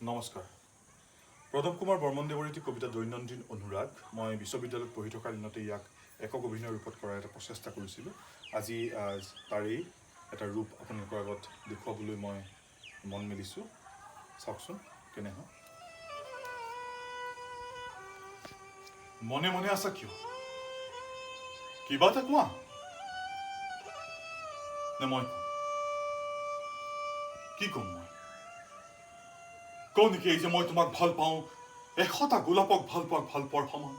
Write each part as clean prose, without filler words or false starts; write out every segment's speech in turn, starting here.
নমস্কাৰ। প্ৰদম কুমাৰ বৰ্মন দেৱৰ এটি কবিতা দৈনন্দিন অনুৰাগ মই বিশ্ববিদ্যালয়ত পঢ়ি থকাৰ দিনতে ইয়াক একক অভিনয় ৰূপত কৰাৰ এটা প্ৰচেষ্টা কৰিছিলোঁ। আজি তাৰেই এটা ৰূপ আপোনালোকৰ আগত দেখুৱাবলৈ মই মন মেলিছোঁ। চাওকচোন কেনে হয়। মনে মনে আছা কিয়? কিবা এটা কোৱা নে মই কি ক'ম? মই কওঁ নেকি এই যে মই তোমাক ভাল পাওঁ, 100টা গোলাপক ভাল পোৱাৰ সমান।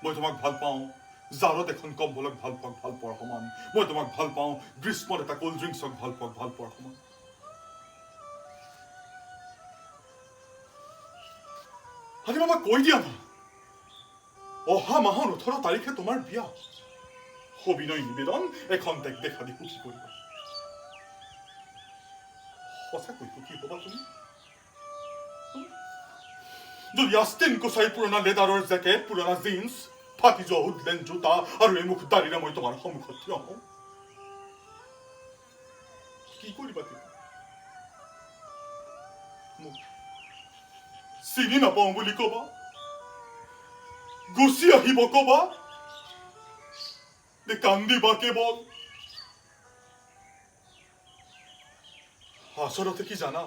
মই তোমাক ভাল পাওঁ জাৰত এখন কম্বলক ভাল পোৱাৰ সমান। মই তোমাক ভাল পাওঁ গ্ৰীষ্মত এটা কোল্ড ড্ৰিংকছক ভাল পোৱাৰ সমান। আজি মামা কৈ দিয়া না, অহা মাহৰ 18 তাৰিখে তোমাৰ বিয়া। সবিনয় নিবেদন, এখন দেশ দেখা দি সুখী কৰিবা। সঁচাকৈ সুখী হবা তুমি? যদি আস্তিন কোচাই পুৰণা লেদাৰৰ জেকেট, পুৰণা জিন্স, ফাটি যোৱা উডলেণ্ড জোতা আৰু এমুখ দাড়িৰে মই তোমাৰ সন্মুখত থিয় হওঁ, কি কৰিবা তুমি? মোক চিনি নাপাওঁ বুলি কবা? গুচি আহিব কবা? নে কান্দিবা কেৱল? আচলতে কি জানা,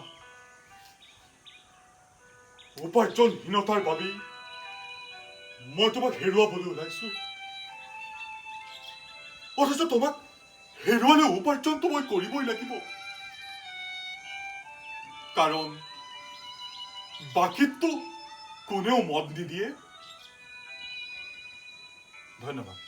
উপাৰ্জনহীনতাৰ বাবেই মই তোমাক হেৰুৱাবলৈ ওলাইছো। অথচ তোমাক হেৰুৱালে উপাৰ্জনটো মই কৰিবই লাগিব। কাৰণ বাকীততো কোনেও মত নিদিয়ে। ধন্যবাদ।